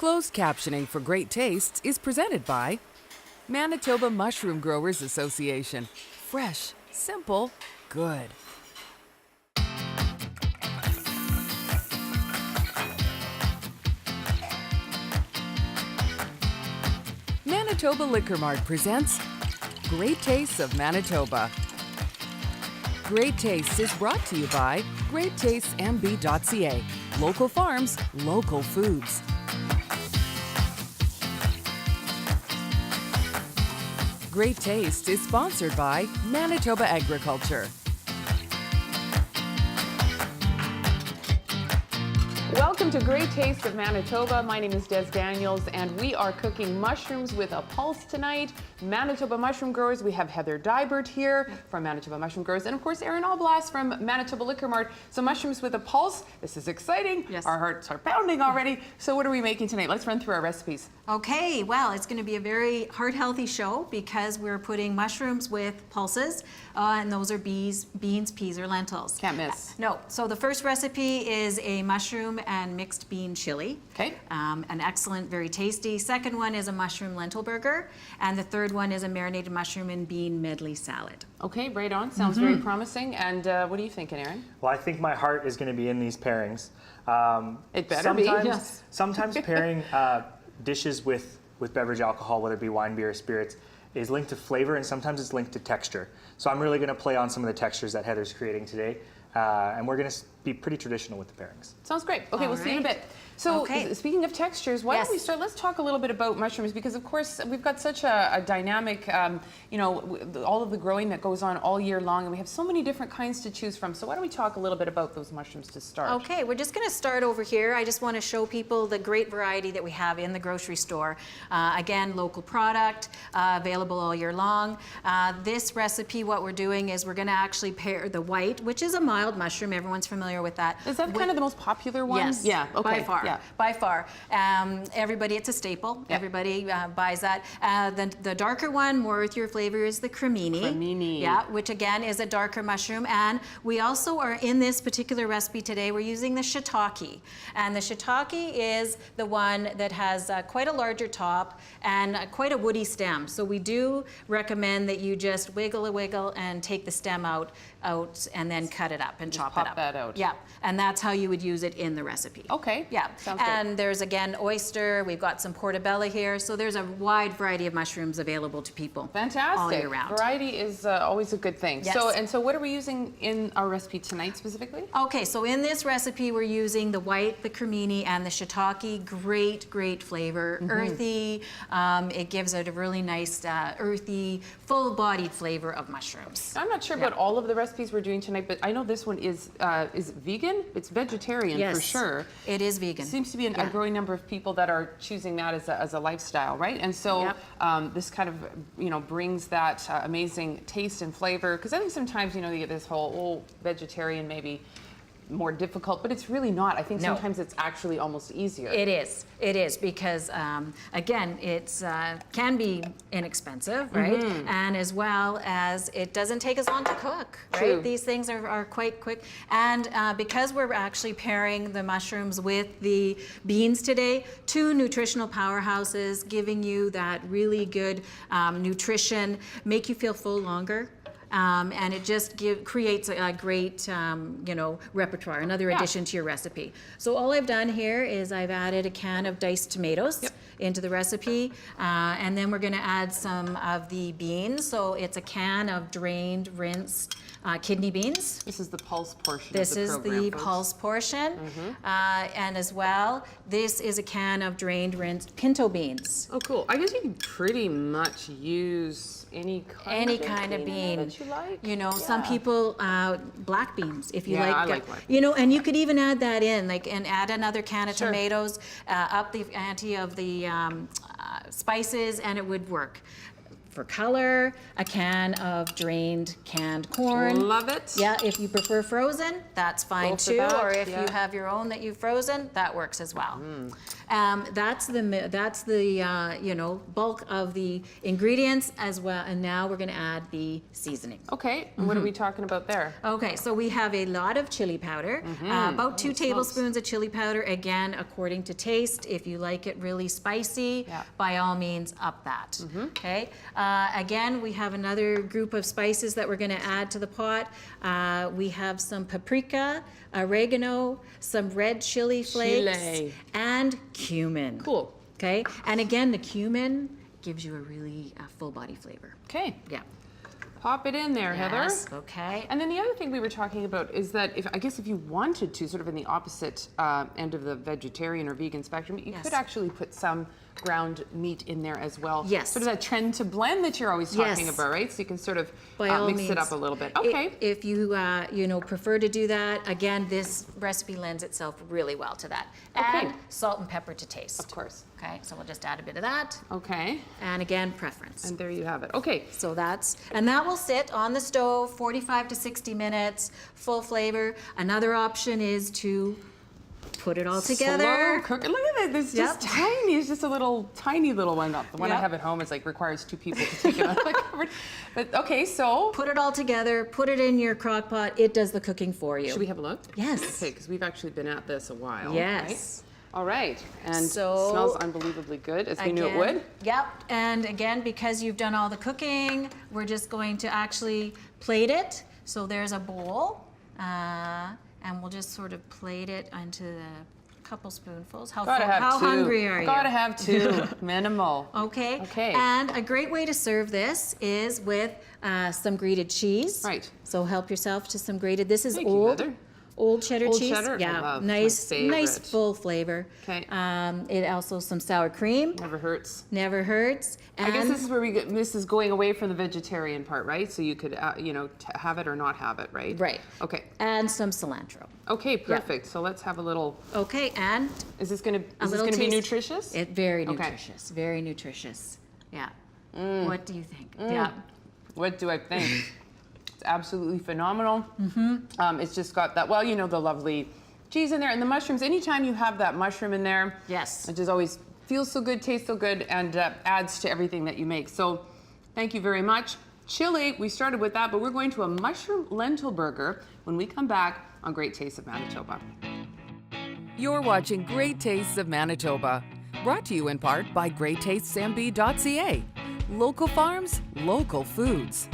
Closed captioning for Great Tastes is presented by Manitoba Mushroom Growers Association. Fresh, simple, good. Manitoba Liquor Mart presents Great Tastes of Manitoba. Great Tastes is brought to you by greattastesmb.ca. Local farms, local foods. Great Taste is sponsored by Manitoba Agriculture. Welcome to Great Taste of Manitoba. My name is Des Daniels, and we are cooking mushrooms with a pulse tonight. Manitoba Mushroom Growers. We have Heather Dybert here from Manitoba Mushroom Growers, and of course Erin Alblas from Manitoba Liquor Mart. So mushrooms with a pulse. This is exciting. Yes. Our hearts are pounding already. So what are we making tonight? Let's run through our recipes. Okay, well, it's going to be a very heart-healthy show because we're putting mushrooms with pulses, and those are beans, peas, or lentils. Can't miss. No. So the first recipe is a mushroom and mixed bean chili. Okay. An excellent, very tasty. Second one is a mushroom lentil burger, and the third one is a marinated mushroom and bean medley salad. Okay, right on. Sounds very promising. And what are you thinking, Erin? Well, I think my heart is going to be in these pairings. It better be. Yes. Sometimes pairing dishes with beverage alcohol, whether it be wine, beer, or spirits, is linked to flavor, and sometimes it's linked to texture. So I'm really going to play on some of the textures that Heather's creating today, and we're going to be pretty traditional with the pairings. Sounds great. Okay, we'll see you in a bit. So speaking of textures, why don't we start? Let's talk a little bit about mushrooms, because of course we've got such a dynamic, all of the growing that goes on all year long, and we have so many different kinds to choose from. So why don't we talk a little bit about those mushrooms to start? Okay, we're just going to start over here. I just want to show people the great variety that we have in the grocery store. Again, local product, available all year long. This recipe, what we're doing is we're going to actually pair the white, which is a mild mushroom. Everyone's familiar with that. Is that kind of the most popular one? Yes. Yeah. Okay. By far. Yeah. By far. Everybody, it's a staple. Yeah. Everybody buys that. The darker one, more with your flavor, is the cremini. Cremini. Yeah, which again is a darker mushroom. And we also are, in this particular recipe today, we're using the shiitake. And the shiitake is the one that has quite a larger top and quite a woody stem. So we do recommend that you just wiggle and take the stem out and then cut it up and chop it up. Pop that out. Yeah, and that's how you would use it in the recipe. Okay. Yeah, Sounds and good. there's again oyster, we've got some portobello here, so there's a wide variety of mushrooms available to people. Fantastic. All year round. Variety is always a good thing. Yes. So what are we using in our recipe tonight specifically? Okay, so in this recipe we're using the white, the cremini, and the shiitake. Great flavor, earthy. It gives it a really nice earthy, full-bodied flavor of mushrooms. I'm not sure about all of the recipes we're doing tonight, but I know this one is vegan. It's vegetarian for sure. It is vegan. Seems to be a growing number of people that are choosing that as a lifestyle, right? And so this kind of brings that amazing taste and flavor, because I think sometimes you get this whole vegetarian maybe more difficult, but it's really not. I think sometimes it's actually almost easier. It is because again, it's can be inexpensive, right? And as well as it doesn't take as long to cook, right? True. These things are quite quick, and because we're actually pairing the mushrooms with the beans today, two nutritional powerhouses, giving you that really good nutrition, make you feel full longer. And it just creates a great, repertoire, another addition to your recipe. So all I've done here is I've added a can of diced tomatoes into the recipe, and then we're going to add some of the beans. So it's a can of drained, rinsed kidney beans. This is the pulse portion. This of the is program, the folks. pulse portion, and as well, this is a can of drained, rinsed pinto beans. Oh, cool. I guess you can pretty much use any kind of bean that you like. Some people black beans if you I like black beans. and you could even add that in, and add another can of tomatoes, up the ante of the spices, and it would work. for color, a can of drained canned corn. Love it. Yeah, if you prefer frozen, that's fine Go for too. that, Or if yeah. you have your own that you've frozen, that works as well. That's the you know, bulk of the ingredients as well. And now we're going to add the seasoning. Okay, and what are we talking about there? Okay, so we have a lot of chili powder, about 2 tablespoons of chili powder, again, according to taste. If you like it really spicy, Yeah. by all means, up that. Okay, again, we have another group of spices that we're going to add to the pot. We have some paprika, oregano, some red chili flakes, Chile. and cumin. Cool. Okay, and again, the cumin gives you a really full body flavor. Okay, Yeah. pop it in there, Heather. Yes, okay. And then the other thing we were talking about is that I guess if you wanted to, sort of in the opposite end of the vegetarian or vegan spectrum, you Yes. could actually put some ground meat in there as well. Yes. Sort of that trend to blend that you're always talking Yes. about, right? So you can sort of By all mix means. it up a little bit. Okay. If you, you know, prefer to do that, again, this recipe lends itself really well to that. Okay. And salt and pepper to taste. Of course. Okay, so we'll just add a bit of that. Okay. And again, preference. And there you have it. Okay. So and that will sit on the stove 45 to 60 minutes, full flavor. Another option is to put it all together. Slow cook it. Look at it. It's just Yep. tiny. It's just a little tiny little one. The one I Yep. have at home is like requires 2 people to take it out of the cupboard. But okay, so Put it all together, put it in your crock pot. It does the cooking for you. should we have a look? Yes. Okay, because we've actually been at this a while. Yes. Right? All right. And So- smells unbelievably good, as we knew it would. Yep. And again, because you've done all the cooking, we're just going to actually plate it. So there's a bowl, and we'll just sort of plate it into the couple spoonfuls. How hungry are you? Gotta have 2. Minimal. Okay. Okay. And a great way to serve this is with some grated cheese. Right. So help yourself to some grated. This is Thank you, old. Heather. Old cheddar Old cheese. cheddar? I Yeah. love. Nice, My nice favorite. full flavor. Okay. It also some sour cream. Never hurts. Never hurts. I guess And this is where this is going away from the vegetarian part, right? So you could, you know, have it or not have it, right? Right. Okay. and some cilantro. Okay, perfect. So let's have a little. Okay, and Is this gonna little be taste. nutritious? very Okay. nutritious. Very nutritious. Yeah. What do you think? Yeah. What do I think? It's absolutely phenomenal. It's just got that, well, you know, the lovely cheese in there and the mushrooms. Anytime you have that mushroom in there, Yes. it just always feels so good, tastes so good, and adds to everything that you make. So thank you very much. Chili, we started with that, but we're going to a mushroom lentil burger when we come back on Great Tastes of Manitoba. You're watching Great Tastes of Manitoba, brought to you in part by greattastesmb.ca. Local farms, local foods.